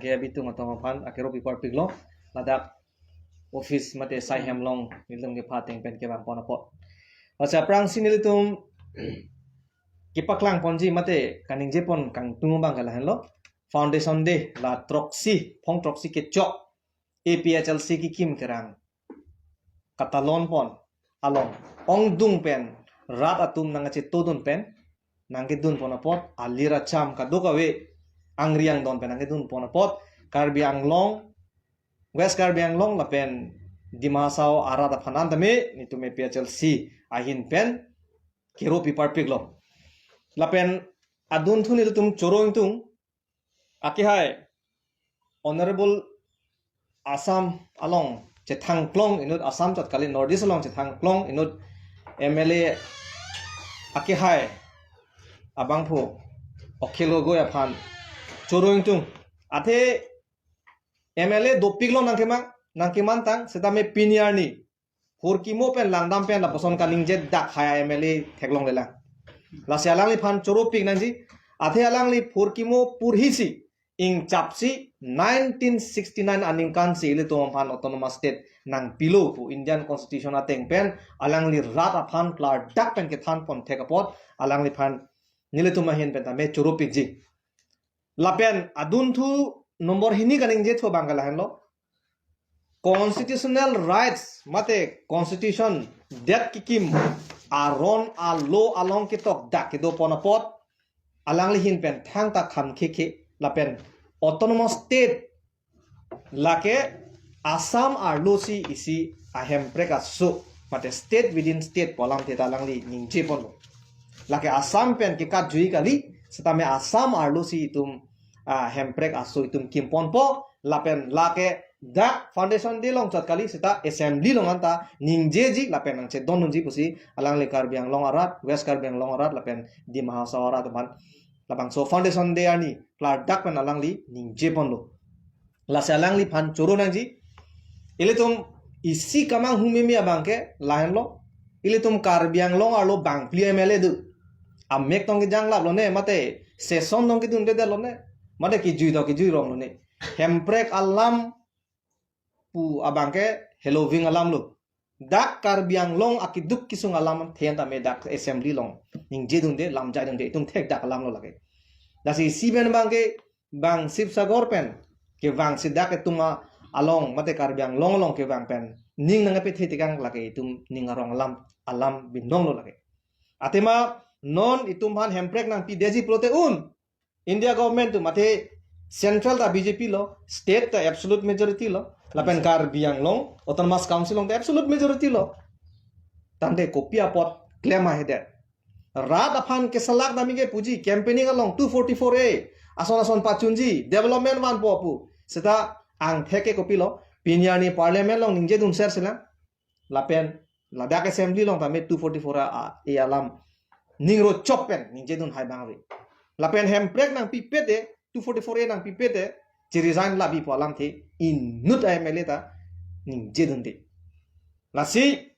ke bitung atong pan akero pipar piglo ladak office mate sai hemlong nilum ke pateng pen ke bang pon apot asa prang sinilitum kipaklang ponji mate kaning jepon kang tungu bang kala henlo foundation de la troxy phong troxy ke chok APHLC ki kim kerang katalon pon along ong dung pen rat atum nangache todun pen nangke dun pon apot alira cham kadokawe angriang don pen nangke dun pon apot Karbi Anglong West Karbi Anglong la pen dimasao arada phanan tame nitume PHLC ahin pen kero pipar piglo la pen adun thunil tum chorong tung akihai honorable Assam along Chethang Klong inut Assam chat kali Northeast along Chethang Klong inut MLA akihai abang pho okhelo goya phan chorong tung athe MLA dopiglo nangkeman tang setame piniarni hurkimo pen langdam pen la poson kaling jet dak khaya MLA theklong lela la sialangli phan choropik nangji athe alangli hurkimo purhisi ing chapsi 1969 aningkan si ile to phan autonomous state nang pilo pu Indian constitution ateng pen alangli rat aphan klar dak pen ke than pon thekapot alangli phan niletuma hen pen tame choropik ji lapen adun thu nomor hini kaning je tho bangala henlo constitutional rights mate constitution det kikim aron a lo along ki tok dak ki do ponapot alangli hin pen thang ta kham kheke lapen autonomous state lake Assam ar losi isi ahem prekasu mate state within state polam te talangli ningje ponlo lake Assam pen ki kat jui kali setame Assam ar losi tum hemprek asu itum kimpon po lapen lake dak foundation de long chat kali seta assembly long anta ningjeji lapen nang che donunji pusi alang le Karbi Anglong arat West Karbi Anglong arat lapen di mahasawara teman lapang so foundation de ani klar dak pen alang li ningje ponlo la salang li phan choro nangji iletum isi kamang humimi abangke lain lo iletum Karbi Anglong alo bang pli MLA du amek tong jang lap lo ne mate session dong ki dun de lo ne made ki jui rong lo ne hemprek alam pu abangke hello wing alam lo dak Karbi Anglong akiduk kisung alam thenta me dak assembly long ning je dun de lam jai dun de tum thek dak alam lo lage dasi siben bangke bang sipsagor pen ke bang sidak etuma along mate Karbi Anglong long ke bang pen ning nang pe thetikang lage tum ning arong alam binong lo lage atema non itum han hemprek nang pi deji prote un India government tu mate central ta BJP lo state ta absolute majority lo lapen Karbi Anglong autonomous council long ta absolute majority lo tande kopia pot claim hede rat afan ke salak dami ke puji campaigning along 244A ason pachunji development wan po pu seta ang theke kopi lo pinyani parliament long ningje dun ser sela lapen Ladakh assembly long ta me 244A alam ningro chopen ningje dun hai bangwe lapen hemprek nang pipete 244A nang pipete ci resign labi po alam the inut MLA ta ning jedun de lasi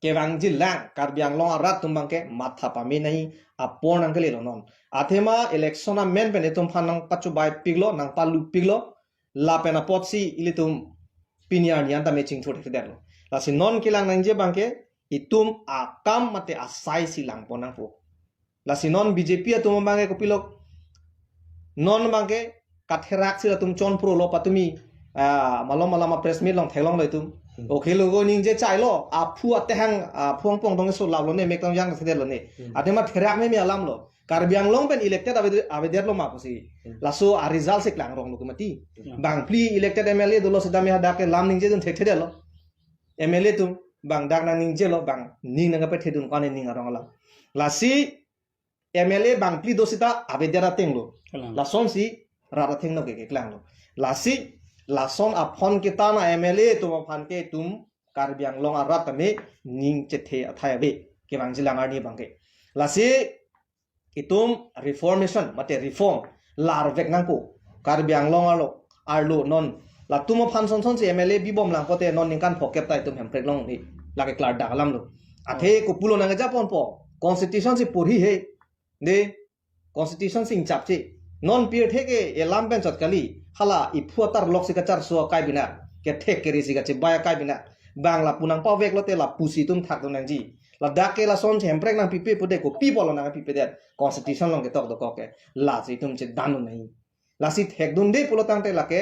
ke wangji lang Karbi Anglong arat tumbang ke matha pami nahi apon nang kele non athema election a men pen etum phanang pachu bai piglo nang palu piglo lapen a potsi ilitum piniar nian ta matching thot de lo lasi non kilang nang je bangke itum akam mate asai silang ponang po lasi non BJP atum bange kopilok non bange katherak sila tum chon pro lo patumi malama press meet long thelong lo tum okay logo ning je chai lo aphu atehang phuang pong dong so law lo ne mek tong yang thede lo ne atema therak me mi alam lo Karbi Anglong pen elected aveder lo ma pusi laso a result se klang rong lo kumati bang pli elected MLA do lo sedame hada ke lam ning je dun thede lo MLA tum bang dak na ning je lo bang ning na pe thedun kane ning arong la lasi MLA bang pli dosita abedera tenglo lason si rara thengno ke klang lo lasi lason aphon kita na MLA to phan ke tum Karbi Anglong arat me ning chethe athaya be ke bang jilangar ni bangke lasi itum reformation mate reform lar vek nangko Karbi Anglong arlo non la tumo phan son si MLA bibom lang pote non ning kan phokep tai tum hemprek long ni lake klar dakalam lo athe ko pulo nang japon po constitution si purhi he de constitution sing chapche non peer theke elam ben chat kali hala i phuatar lok sika char so kai bina ke thek ke ri sika che baya kai bina bangla punang pa vek lo te la pusi tum thak don ji la dake la son chem prek nang pipe pude ko pi bolo nang pipe det constitution long ke tok do ko ke la si tum che danu nahi la si thek dun de pulo tang te la ke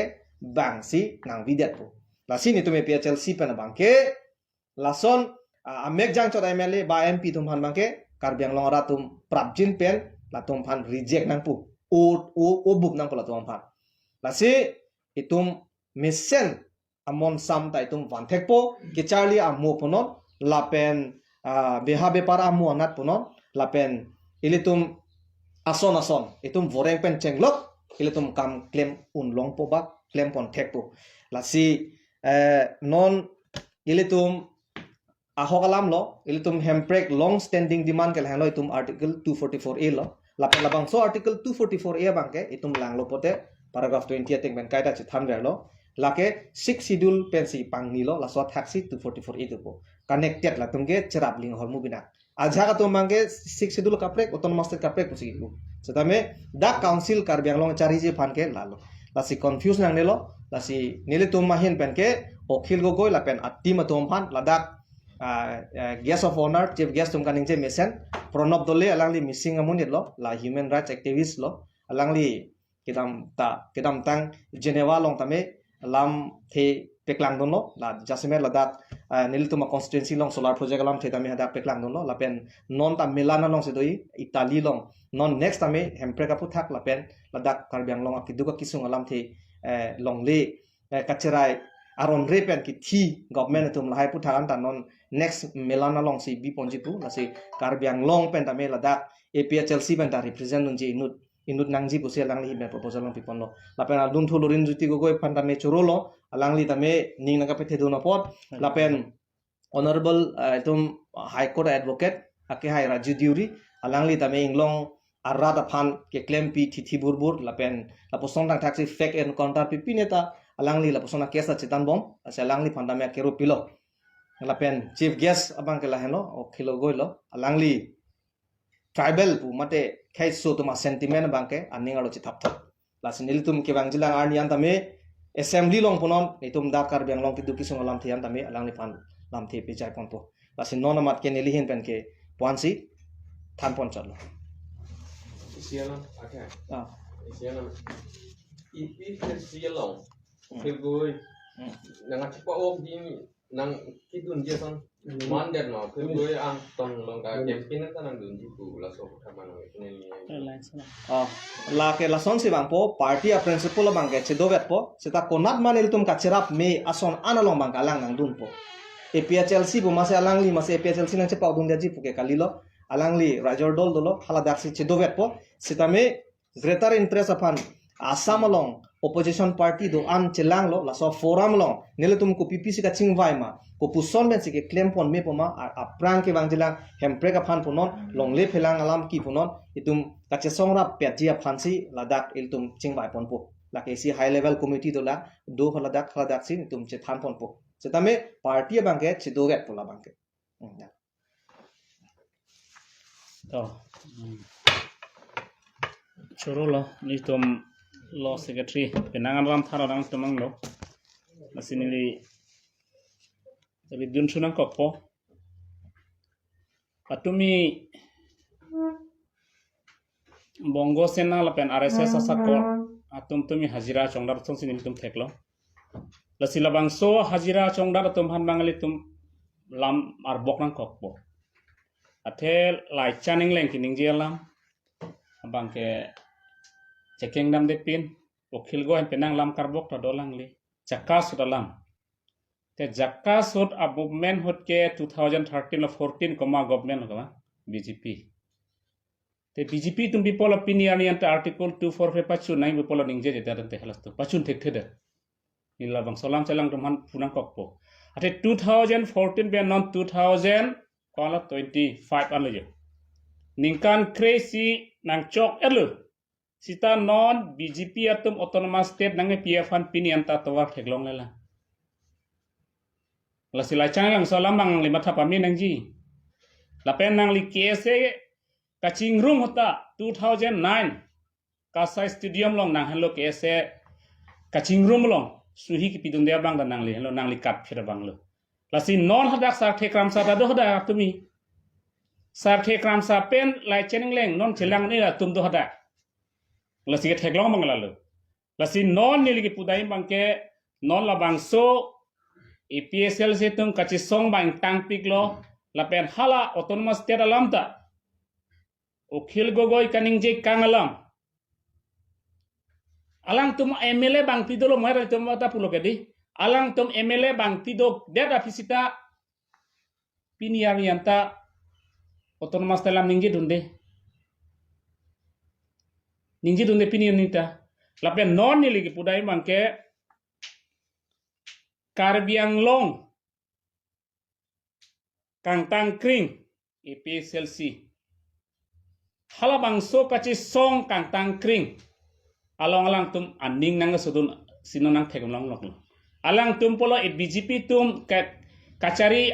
bang si nang videt po la si ni tume PHLC pen bang ke la son a mek jang chot MLA ba MP tum han bang ke karbiang long ra tum prapjin pen la tum phan reject nang pu o buk nang pula tum phan la si itum misen amon sam ta itum van thek po ke charlie amu punon la pen beha bepara amu anat punon la pen ilitum ason itum voreng pen chenglok ilitum kam claim un long po bak claim pon thek po la si non ilitum ahokalam lo ilitum hemprek long standing demand ke halo itum article 244A lo lapel labang so article 244A bangke itum lang lo pote paragraph 20 ating ben kaita chithan ver lo lake 6 schedule pensi pangni lo la so taxi 244A tu po connected la tumge cerap ling hormu bina aja ka tum mangke 6 schedule kaprek autonomous state kaprek pusi ku setame da council karbiang long cari je phan ke lalo la si confuse nang nelo la si nile tum mahin pen ke okhil go goi la pen atim atom phan ladak guest of honor chief guest tum kaning je mesen pronop dole alangli missing amunit lo la human rights activist lo alangli kedam tang Geneva long tame lam the peklang don lo la jasmer ladak nilituma constituency long solar project lam the tame hada peklang don lo la pen non ta milana long se doi Italy long non next tame hempreka puthak la pen ladak karbiang long akiduka kisung alam the long le kacherai aron repen ki thi government tum lahai puthakan ta non next melana long si bi ponji pu la si karbiang long pen ta me ladak APHLC pen ta represent nun ji inut nangji pu se langli me proposal long pipon lo la pen dun thulurin juti go goi pan ta me choro lo alangli ta me ning naga pe the do na pot la pen honorable tum high court advocate ake hai Raju Diuri alangli ta me inglong arada phan ke claim pi thi burbur la pen la posong tang taxi fake encounter pi pineta alangli la posona kesa chitan bom ase alangli phanda me kero pilo la pen chief guest abang ke la heno o khilo goilo alangli tribal pu mate khai so tuma sentiment bangke aning alo chithap thap la sinil tum ke bang jilang arnian tame assembly long punon itum dakar bang long kidu kisung lam thiam tame alangli phan lam thi pe jai pon po la sin non mat ke neli hin pen ke ponsi than pon chalo Sialan, okay. Sialan. Ipi sialang. Kegoi. Nang cepat om di nang kidun dia san. Mandat no. Kegoi ang ton long ka campaign na nang dun jipu la so khaman ni. La ke la son si bang po party a principle bang ke chedo vet po seta konat manil tum ka cherap me ason analong bang kalang nang dun po APHLC po mase alangli mase APHLC nang chepa dun dia jipu ke kalilo alangli rajor dol dolo hala daksi chedo vet po sitame greater interest apan asam along opposition party do an chelang lo la so forum long nile tum ko PPC ka chingwai ma ko puson ben ke claim pon me poma aprang ke bang jilang hempre ka phan ponon long le phelang alam ki ponon itum ka che songra petjia phansi ladak iltum chingwai pon po la ke si high level committee do la do ladak sin itum che than pon po setame party bang ke chido get pola bang ke choro lo ni tom law secretary penangan ram thara rang tumang lo masinili ridun sunang kokpo atumi bongo sena la pen RSS asakor atum tumi hajira chongdar thong sinil tum theklo la silabang so hajira chongdar tum han bangali tum lam ar boknang kokpo athel lai chaning leng kining jelam bangke checking dam de pin okhil go en penang lam karbok ta dolang li chakka sudalam te jakka sud a movement hot ke 2013 or 14 koma government ka BJP te BJP tum people opinion yan article 245 pachu nai people ningje je dan te halas to pachun thek theda nila bang salam chalang tum han punang kokpo ate 2014 be non 2000 kala 25 an le ningkan crazy nang chok elu sita non BJP atum autonomous state nang PF an pinian ta tawar theklong lela la sila chang salam bang lima thapa mi nang ji la pen nang li kese kaching room hota 2009 kasai stadium long nang hello ke se kaching room long suhi ki pidun dia bang dan nang li hello nang li kat phira bang lo lasi non hadak sar the kram sa do hada tumi sar the kram sa pen lai chening leng non chelang ni la tum do hada lasi ke thek long bang la lo lasi non ni li ki pudai bang ke non la bang so EPSL se tum kachi song bang tang pik lo la pen hala autonomous state alam ta Ukhil Gogoi kaning je kangalang alang tum MLA bang pidolo mara tum mata pulo kedi alang tum MLA bang pido deda fisita piniarianta autonomous telam ningji dunde pinianita lape non ni ligi pudai mangke Karbiang long kang tang kring EPSLC halabang so kachi song kang tang kring alang tum aning nang sudun sino nang thegam long lok alang tum polo BJP tum kachari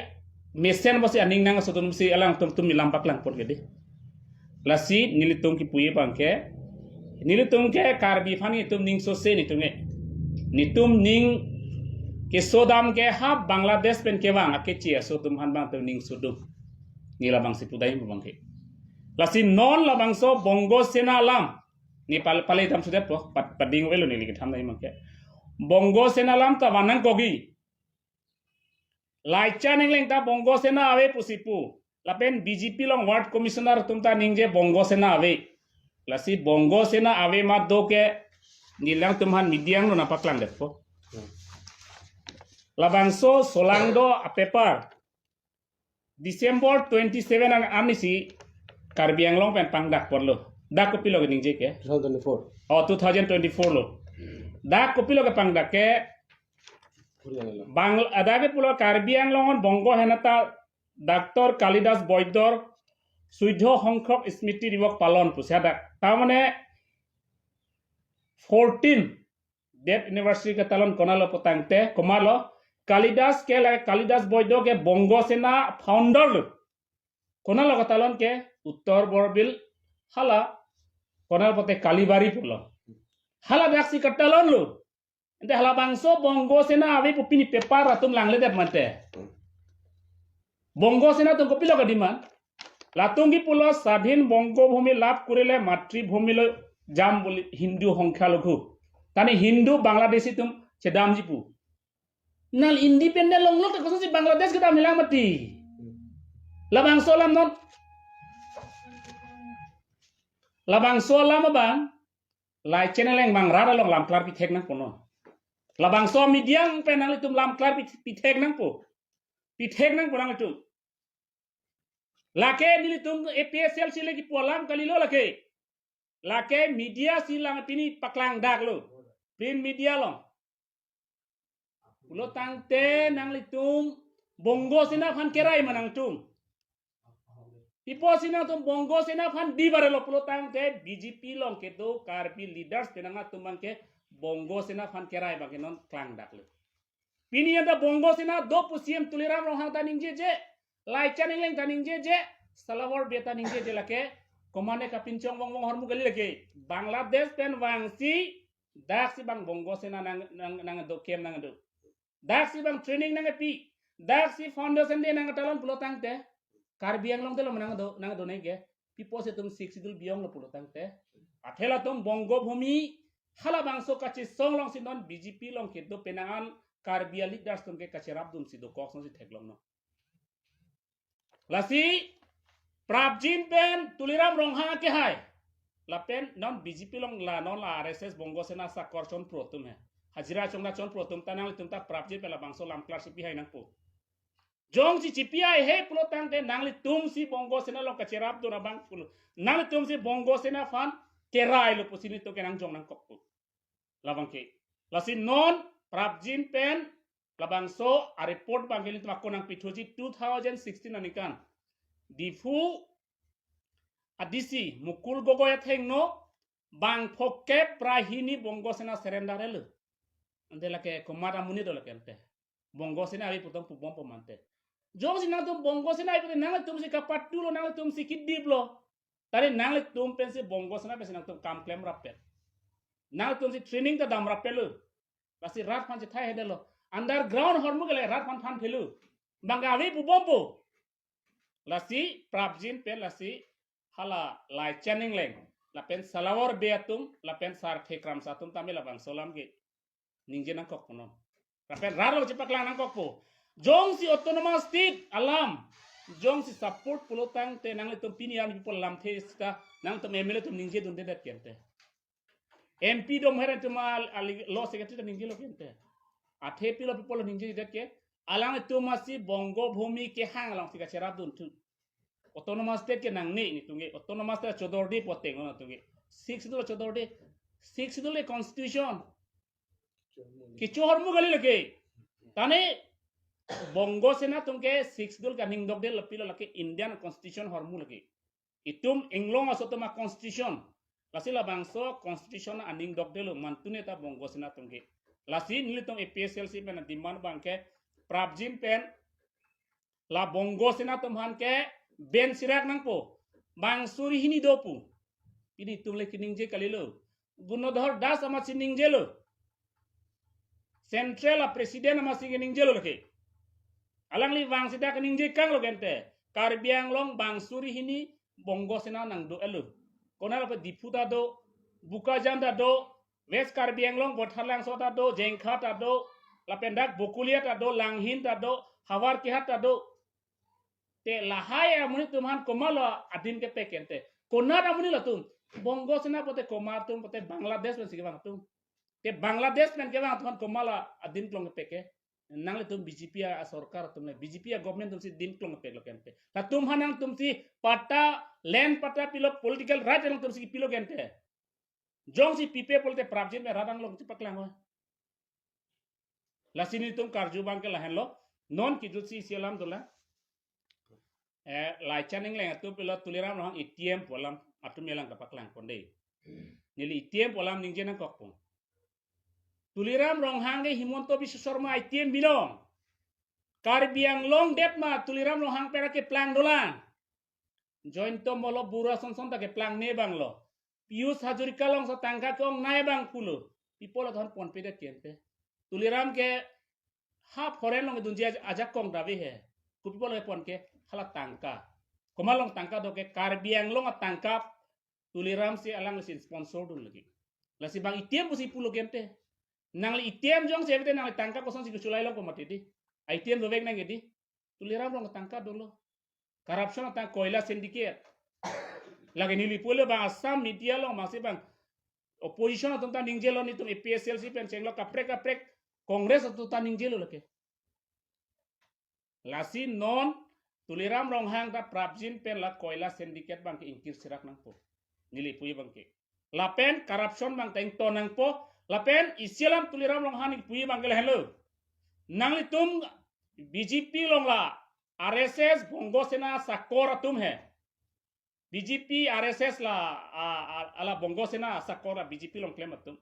mesen bosi aning nang sudun si alang tum milampak lang por gede lasi nilitum ki puye bangke nilitum ke karbi fani tum ning so se nitum ning ke sodam ke ha Bangladesh pen ke bang ake chia so tum han bang tum ning sudum nila bang si pudai bangke lasi non la bang so bongo sena lam ni palai tam sudah po pading welo ni likit hamna imang ke bongo sena lam ta wanang kogi lai chaneng leng ta bongo sena ave pusipu lapen BJP long ward commissioner tumta ningje bongo sena ave lasi bongo sena ave ma do ke nilang tumhan midiang no napaklang det po labang so solang do a paper December 27 ang amnisi Karbiang long pen pangdak porlo dak kopi lo ning je ke 2024 oh 2024 lo dak kopi lo ke pangdak ke bang adage pulo Karbiang longon bongo henata Dr. Kalidas Boydor Suidho Hongkok Smriti Diwak Palon pusadak tamane 14 Dev University ke talon konalo potangte komalo Kalidas ke la Kalidas Boydor ke bongo sena founder lo konalo ke talon ke Uttor Borbil hala konal pote Kalibari pulo hala daksi katalon lo ente hala bangso bongo sena ave pupini paper atum langle dep mate bongo sena tum kopilo kadiman latungi pulo স্বাধীন বঙ্গভূমি লাভ করিলে মাতৃভূমিলৈ যাম বুলি হিন্দু সংখ্যালঘু তানি হিন্দু বাংলাদেশি তুম চেদামজিপু নাল independent লংলো তে কসি বাংলাদেশ গটা মিলাং মাটি labang solam non labang solam bang lai channel yang bang rada long lam klar pi thek nang pono labang so midiang penang litum lam klar pi thek nang po pi thek nang ponang litum lake nilitum EPSL sile ki polam kalilo lake media silang pini paklang dak lo print media long ulo tangte nang litum bongo sina phan kerai manang tum ipo sina tum bongo sina phan di bare lo pulo tangte BJP long ke do karbi leaders penanga tumang ke bongo sina phan kerai bage non klang dak lo pini ada bongo sina do pusiem tuliram rohang taning je lai chaning leng taning je salawar beta ning je lake komane kapinchong wong hormu gali lake Bangladesh pen wangsi dak si bang bongo sena nang do kem nang do dak si bang training nang pi dak si foundation de nang talon pulo tangte Karbiang long telo nang do nege pipo se tum sik sidul biong lo pulo tangte athela tum bongo bhumi hala bangso kachi song long sinon BJP long ke do penangan Karbiang leaders tum ke kachi rabdum si do kok no si theklong no lasi Prabjin pen tuliram rongha ke hai lapen non BJP long la non la RSS bongo sena sakor chon protum hai hajira chongna chon protum tanang litum ta Prabjin pe la bangso lam class pi hai nang po jong si CPI he pulo tang te nang litum si bongo sena long kacherap do na bang pulo nang litum si bongo sena fan kerai lo posini to kenang jong nang kok labang ke lasi non Prabjin pen la bangso a report bangeli tuma konang pithoji 2016 anikan Difu adisi mukul gogoya thengno bang phokke prahini bongo sena surrender helu ande lake komara muni do lake ante bongo sena abi putom pubom pomante jong sina tum bongo sena abi nang tum si kapatulo nang tum si kidiblo tare nang tum pensi bongo sena pensi nang tum kam claim rapet Nang tum si training ta dam rapelu. Lasi rat pan si thai hedelo. Underground hormu gale rat pan phelu. Bangawi pu bompo. Lasi prabjin pen lasi hala lai channing leng. Lapen salawar beatum lapen sar thekram satum tamil abang solam ge. Ningje nang kok ponom. Lapen raro cepak lang nang kok po. Jong si autonomous state alam. Jong si support pulotang te nang letum pinian people lam the sta nang tum emele tum ningje dun det kente. MP dom heren tum law secretary tum ningje lo kente. Athe pilo people ningje det ke alang tum masi bongo bhumi ke hang lang tika cerap dun tu. Autonomous state ke nang ni tunge autonomous state chodordi poteng ona tunge 6 dul chodordi 6 dul constitution kichu hormu gali lage tane bongo sena tunge 6 dul kaning dog de lapilo lake Indian constitution hormu lage itum englong asotoma constitution lasila bangso constitution aning dog de lo mantune ta bongo sena tunge lasi nilitom APSLC pen demand bangke prabjin pen la bongo sena tumhan ke ben sirak nang po bang suri hini dopu ini tumle kiningje kalilo gunodhar das ama siningje lo central a president ama siningje lo ke alang li bang sida kiningje kang lo gente karbiang long bang suri hini bongo sena nang do elo konal pa diputa do buka janda do west karbiang long bothalang sota do jengkha ta do lapendak bokulia ta do langhin ta do hawar kihat ta do te lahai amuni tumhan komalo adin ke pekente konar amuni latum bongo sena pote komar tum pote bangladesh men sige bang tum te bangladesh men ke bang tum komala adin klong ke peke nang le tum BJP a sarkar tum le BJP a government tum si din klong ke pek lo kente ta tum hanang tum si pata land pata pilo political right nang tum si pilo kente jong si pipe polte prabjin me radang long si paklang ho lasini tum karju bang ke lahen lo non ki jutsi sialam dola lai chaning leng atu pilo tuliram rohang ATM polam atu melang kapak lang konde nili ATM polam ningje nang kokpong tuliram rong hang Himonto Biswa Sarma ATM bilong karbiang long dep ma tuliram rong hang pera ke plan dolan joint to molo bura son ta ke plan ne bang lo Pius Hajurika long sa tangka kong nai bang pulo people thon pon pede kente tuliram ke ha foreign long dunjia ajak kong dawe he ku people pon ke hala tangka komalong tangka do ke karbiang long tangka tuliram si alang sin sponsor dun lagi lasi bang ITM pusi pulo gente nang li ITM jong sebete nang tangka kosong si kusulai long komati di ITM do vek nang edi tuliram long tangka dolo corruption tang koila syndicate lagi nili pulo bang asam media long masih bang opposition atau tang ningjelo ni tum APSLC pen cenglo kaprek kongres atau tang ningjelo lake lasi non tuliram rong hang da prabjin pen la koila syndicate bang ke ingkir sirak nang po nili puyi bang ke lapen corruption bang teng to nang po lapen isialam tuliram rong hang puyi bang ke hello nang li tum BJP long la RSS bongo sena sakora tum hai BJP RSS la ala bongo sena sakora BJP long claim tum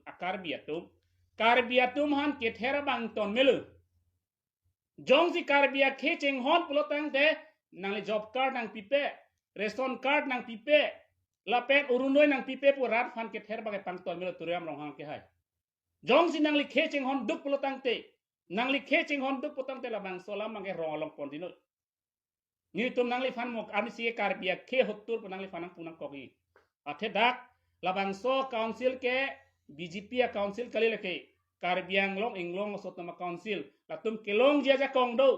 karbiatum han ke thera bang ton melu jong si karbia khe cheng hon pulotang te nang le job card nang pipe ration card nang pipe lapen urunoi nang pipe pu rat fan ke ther bagai pang ton melo turiam rong hang ke hai jong si nang le khe cheng hon duk pulotang te nang le khe cheng hon duk putang te la bang solam mang ke rong long pon dino ni tum nang le fan mok ami si karbia khe hottur nang le fanang punang kogi athe dak la bang so council ke BJP a council kali le ke karbiang long inglong sotama council latum kelong jaja kong do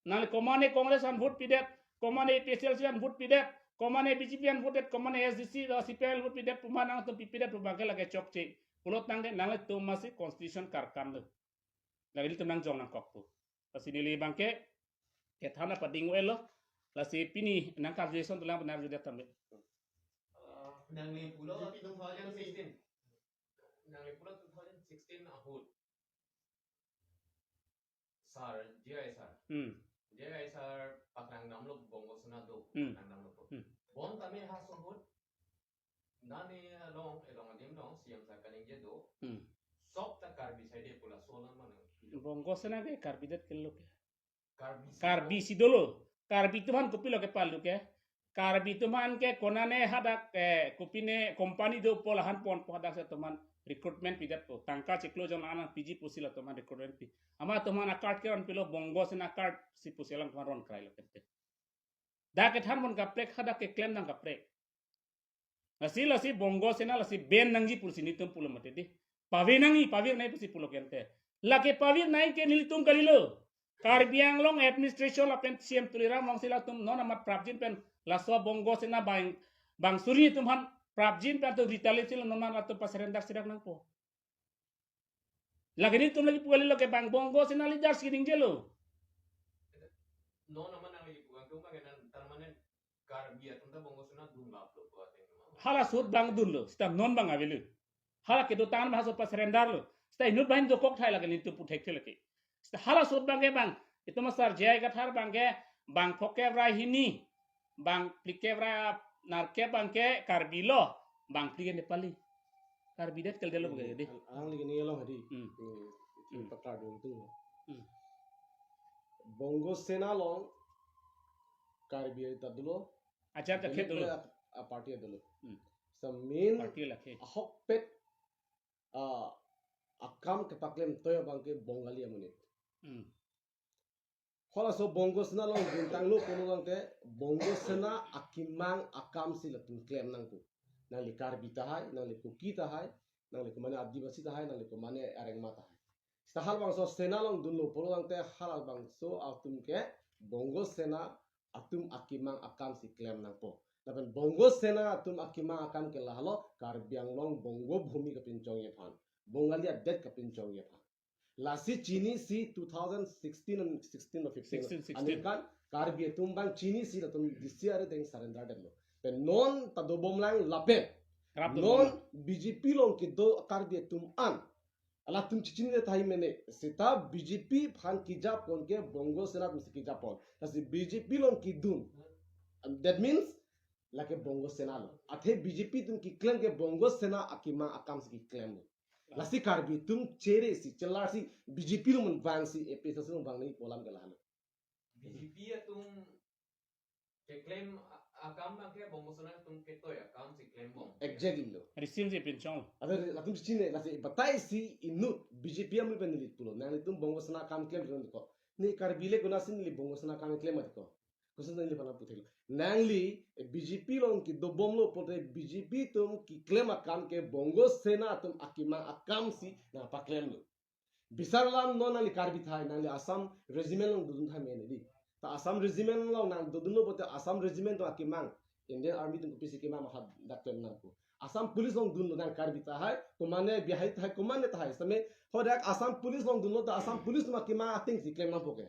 nang komane kongres an vote pidet komane PSLC an vote pidet komane BJP an vote komane SDC CPL vote pidet pumanang tum pidet pubagal lage chokche pulot nang de nang tum masi constitution karkam do lagi tum nang jong nang kokpu pasi nili bangke ke thana pading elo lasi pini nang calculation tulang benar judet tambe nang li pulo 2016 nang li pulo 2016 ahud sar jai sar paklang namlo bongo sunado paklang namlo bon kami hasubut nani long adim long siam sa kaning jedo sok ta karbi side pula solan mana bongo sena ke karbidet kello ke karbi sidolo karbi tuman kopilo ke palu ke karbi tuman ke konane hadak kopine company do polahan pon pohadak se tuman recruitment pidat po tangka ciklo jon ana PG pusila teman recruitment pi ama teman akart ke on pilo bongo sena akart si pusilang teman ron krai lo kete da ke than mon kaprek khada ke claim nang kaprek lasi bongo sena lasi ben nangji pulsi nitum pulo mate di pavir nai pusi pulo kente lake pavir nai ke nilitum kalilo Karbiang long administration la pen CM tuliram long sila tum non amat prabjin pen laso bongo sena bang suri tum han prabjin pen tu retaliate lo non la tum pasarendak sidak nang po lagi ni tum lagi puali lo ke bang bongo sena lidar skining jelo no naman ang ibuang kung maganan tarmanen Karbia tunta bongo suna dumlap lo po ating hala sud bang dun lo sta non bang avelu hala ke do tan ma so pasarendar lo sta inut bain do kok thai lagi ni tum putek lagi hala sud bang itu masar jaya gathar bang foke vra hini bang plike vra narke bangke karbilo bang plike nepali karbidet kel delo bage de ang lagi ni long hadi pakar do tu bongo sena long Karbia tadulo acha ta khet dolo a party adulo sa main party la khet ahok pet akam ke paklem toyo bangke bongali amune Hola so bongo sena long bintang lu kono lang te bongo sena akimang akam sila tum claim nang ko nang li Karbi tahai nang li kuki tahai nang li kumane adivasi tahai nang li kumane arengma tahai stahal bang so sena long dunlo polo lang te halal bang so atum ke bongo sena atum akimang akam si claim nang po laban bongo sena atum akimang akam ke lahalo Karbiang long bongo bhumi ka pinchong ye phan bongalia det ka pinchong ye phan Lasi Chini si 2016 and 16 or 15. Anikan Karbi tumbang Chini si datum this year deng surrender delo. Pen non tadobom lang lape. Non BJP long ki do Karbi tum an. Ala tum Chini de thai mene sita BJP phan kija pon ke bongo sena tum kija pon. Lasi BJP long ki dun. That means like a bongo sena lo. Athe BJP tum ki claim ke bongo sena akima akam si claim lo. Lasi Karbi tum chere si celar si BJP lu bang si EPS lu bang ni polam galano BJP atum ke claim akam na ke bongo suna tum ke toy akam si claim bom exactly lo receive je pinchong agar latum chine lasi batai si inut BJP am lu penili pulo nang tum bongo sana kam claim ron ko ni Karbi le guna sin li bongo sana kam claim at ko kusun ni pana puthil nang li BJP long ki do bom lo pote BJP tum ki claim akam ke bongo sena tum akima akam si na pa claim lo Bisarlam no nang li Karbi thai nang li Assam regiment long dudun thai mene di ta Assam regiment long nang dudun lo pote Assam regiment to akimang Indian Army tum pisi kima ma hat dakten nang ko Assam police long dun lo nang Karbi thai kumane bihai thai kumane thai same hodak Assam police long dun lo ta Assam police tum akima ating si claim nang poke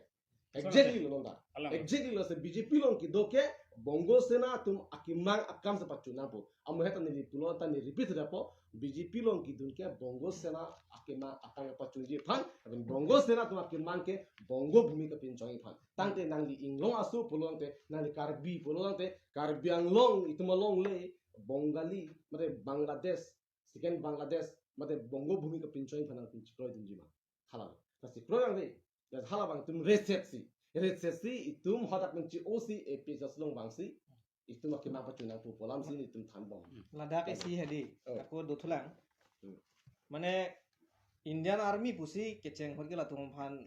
exactly lo nda exactly lo se BJP long ki doke bongo sena tum akimang akam sa pachuna po amu heta ni pulo ta ni repeat da po BJP long ki dun ke bongo sena akima akam pachuna ji phan aben bongo sena tum akimang ke bongo bhumi ka pinchong phan tangte nang li inglong asu pulo te nang li Karbi pulo te Karbiang long ituma long le Bongali mate Bangladesh second Bangladesh mate bongo bhumi ka pinchong phan tum chikro dun ji ma halal ta chikro yang le ya halabang tum resepsi itum hodak menci osi episode long bangsi itum akima pachuna pu polam sin itum thambong ladak isi hedi aku dotulang mane Indian Army pusi keceng horke la tumpan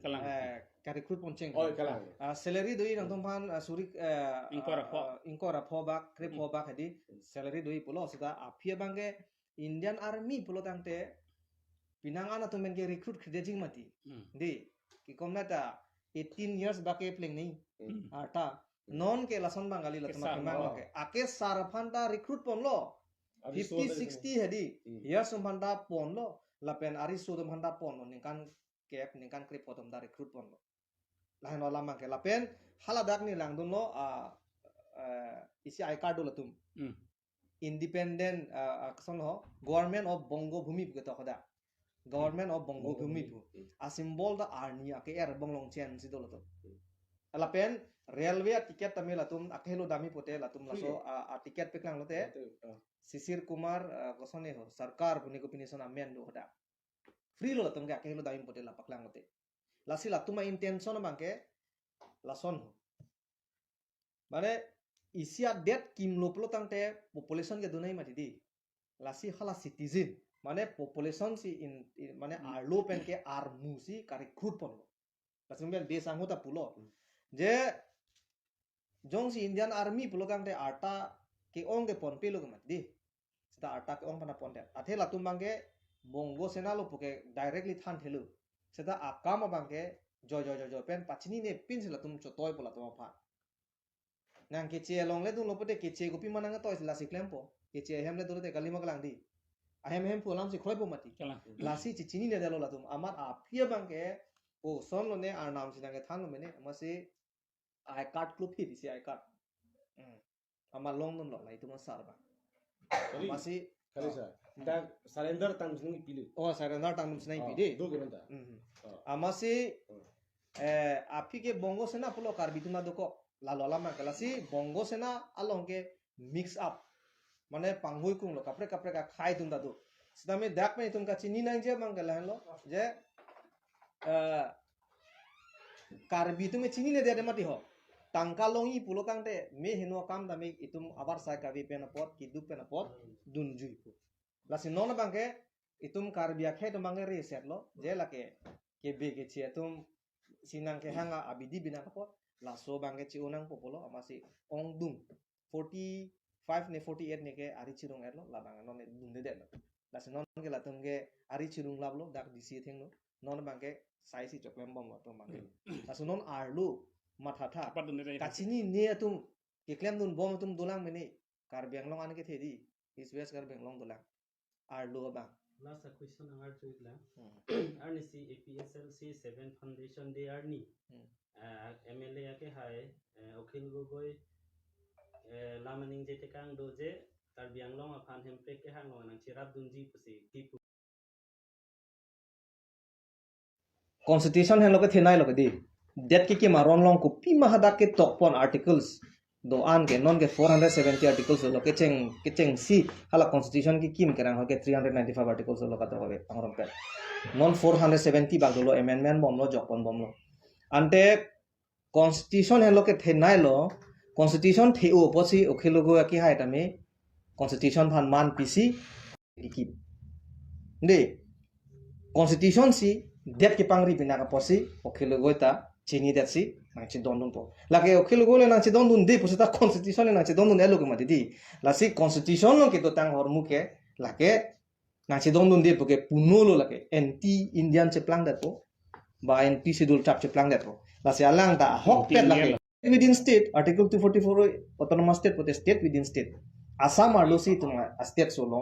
ka recruit ponceng oi kalang salary doi nang tumpan surik inkora pho bak kre pho bak hedi salary doi pulo sida apia bangge Indian Army pulo tangte pinangana tumen ke recruit kredejing mati di ki komna ta 18 years bake pling nei ata non ke lason bangali la tuma kemang ke ake sarphanta recruit ponlo 50 60 hedi years umpanta ponlo lapen ari sudum handa ponlo ningkan cap ningkan krip potom da recruit ponlo lahen ola mang ke lapen haladak ni langdun lo isi I card lo tum independent kason ho government of bongo bhumi bgeto khoda government of bongo bhumi pu a symbol da arni ake er bonglong chen si dolo to alapen railway ticket tamil atum akhelo dami pote latum laso a ticket peklang lote Sisir Kumar kosone ho sarkar buni ko pinison amen do hoda free lo latum ke akhelo dami pote la paklang lote lasi latuma intention bangke lason ho mane isia det kim lo plo tangte population ke dunai mati di lasi khala citizen মানে population si মানে আর লো pen কে আর মুসি কারি crude পনলো লাসিং pen দেশ আঙ্গুতা পুলো যে jong si Indian Army pulo kang te arta ke ong ke pon pelo ke mati sta arta ke ong pana pon te athe la tumbang ke bongo sena lo puke directly than thelu seta akam bang ke jo pen pachini ne pin sila tum cho toy pola tuma pha nang ke che long le dun lo pote ke che ko pi manang toy sila siklem po ke che hem le dun te kalima kalang di ahem pulam si khoi po mati lasi chichini ne dalo la tum amat a phia bang ke o son lo ne ar nam sinang ke than lo mene amase I card club hit isi I card. Ama long non lo itu mas sarba. Masih kali sa dan surrender tang sini pilih oh surrender tang sini pilih. Do ke benda Ama si api ke bongo sena pulo karbitu na doko lalu lama kalasi bongo sena along ke mix up. Mana panghui kung lo kapre ka khai tum da do. Sedame dak me tum ka chini nang je mang kalan lo je karbitu me chini ne dia mati ho. Tangka longi pulo kang te me hino kam da me itum abar sai ka vi penapot ki du penapot dun jui pu lasi non bangke itum karbia khe to mangi reset lo je lake ke be ke che tum sinang ke hanga abidi bina kapot laso bangke chi unang popolo amasi ong dung 45 ne 48 ne ke ari chirung erlo la bang non dung de lo lasi non ke la tum ke ari chirung lablo dak disi theng no non bangke sai si choklem bom lo to mangi laso non arlu matata kachini ne atum keklem dun bom atum dolang meni karbiang long an ke thedi is west karbiang long dolang ar lo ba last question angar chuitla arni si APSL C7 foundation de arni MLA ke hai okhil gogoi lamaning je te kang do je karbiang long aphan hempe ke hang long nang chirap dunji pusi ki constitution hen lo ke thenai lo ke di det ki maron long ko pi mahada ke tokpon articles do an ke non ke 470 articles lo ke cheng si hala constitution ki kim kerang ke 395 articles lo ka to hobe angrom pe non 470 bag lo amendment bom lo jokpon bom lo ante constitution hen lo ke thenai lo constitution theu posi okhelo go ki hai tame constitution phan man pc ki de constitution si det ki pangri bina ka posi okhelo go ta chini dat si nang chi don po lake okhelo go le nang chi don de posi ta constitution le nang chi don elo ke mati di la si constitution lo ke to tang hormu ke lake nang chi don de poke puno lo lake anti indian che plang dat po ba anti schedule chap che plang dat po la si alang ta hok pet lake within state article 244 autonomous state pote state within state asam arlo si tum state so lo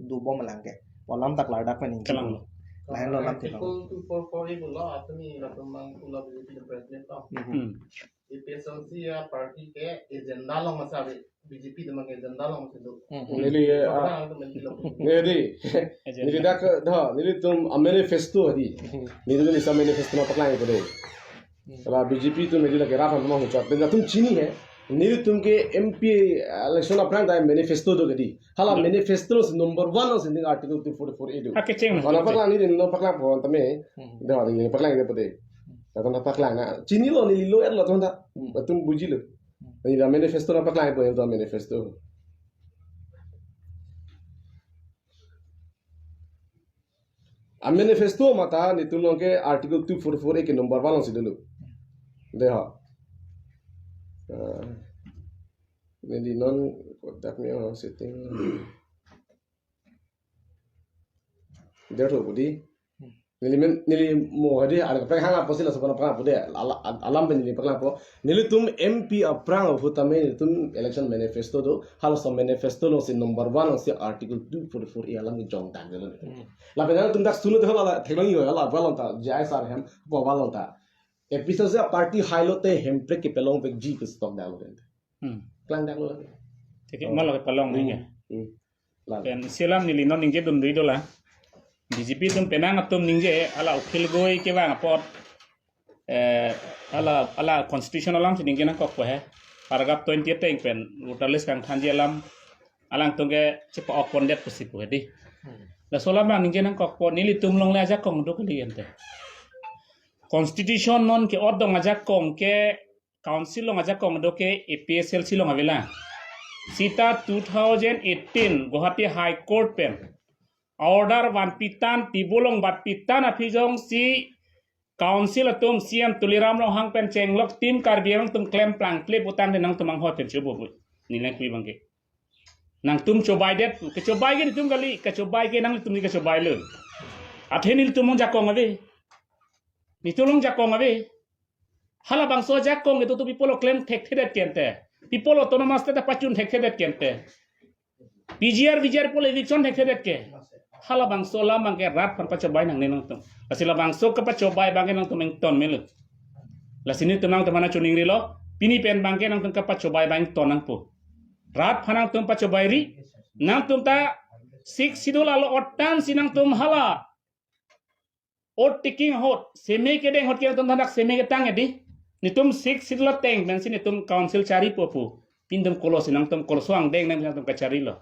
du bom langke walam tak lar dak paning lain lo lam te Article 244 pula atumi latumang pula BJP president to IPSLC ya party ke agenda long masabe BJP demang agenda long sido nili nili dak da nili tum manifesto di nili sa manifesto na paklang ko de sala BJP tu nili la geraf हम हो चत ना तुम चीनी है nili tum ke MP election aplang da manifesto do gadi hala manifesto number 1 is in article 244 edu ha ke cheng hala paklang ni no paklang po tame da ni paklang de pode da na paklang na chini lo ni lo er lo tonda tum buji lo ni da manifesto na paklang po da manifesto a manifesto mata ni tum lo ke article 244 ke number 1 si dulu de ha Nili non kontak me setting Dero budi nili mo hadi ada pe hanga posila sabana pra bude alam ben nili pakla po nili tum MP aprang bhutame tum election manifesto do hal so manifesto lo si number 1 si article 244 e alam ni jong tang gelo la pe tum dak sunu de hala thelong yo la balonta jai sar hem ko balonta episode se party highlote hempre ke pelong pe ji ke stock dalo den klang dak lo Teke malah ke palong ni pen silam ni linon ningje dum dui dola BJP tum penang atum ningje ala ukhil goi ke wang pot ala constitution alam si ningje na kok he paragraph 28 teng pen utalis kang thanji alam alang tungge cepa okon det pusi pu di la solam ningje na kok pot nili tum long le aja kong do kali ente constitution non ke odong aja kong ke council long aja kong do ke APSL silong avela Sita 2018 Guwahati High Court pen order wan pitan tibulong bat pitan apijong si council atum siam tuliram lo hang pen chenglok tim karbiang tum klem plang klip utang de nang tumang hot pen chubu ni leng kui bangke nang tum cobai det ke cobai ge tum gali ke cobai ge nang tum ni ke cobai le athenil tum jakong ave ni tulung jakong ave hala bangso jakong itu tu pipolo claim thek thedet kente pipolo autonomous te pachun thek thedet kente PGR polo election thek thedet ke hala bangso la mangke rat pan pacobai nang nenang tum asila bangso ke pacobai bangke nang tum ton melu la sini tum nang temana chuning ri lo pini pen bangke nang tum ke pacobai bang ton nang pu rat phanang tum pacobai ri nang tum ta sik sidul alo otan sinang tum hala ot taking hot seme ke deng hot ke tum thandak seme ke tang edi ni tum sik sidul teng ben sini tum council cari popu pindum kolos sinang tum kolsoang deng nang tum ka cari lo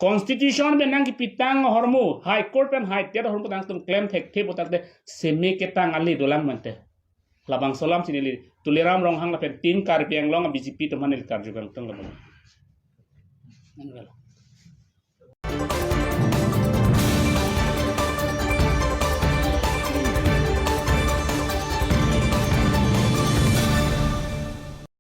Constitution ben nang pitang hormu High Court ben High Court hormu tang tum claim thek the botak de seme ke tang ali dolang mante labang solam sinili tuliram rong hang la pen tin kar piang long BJP to manil kar jugang tong la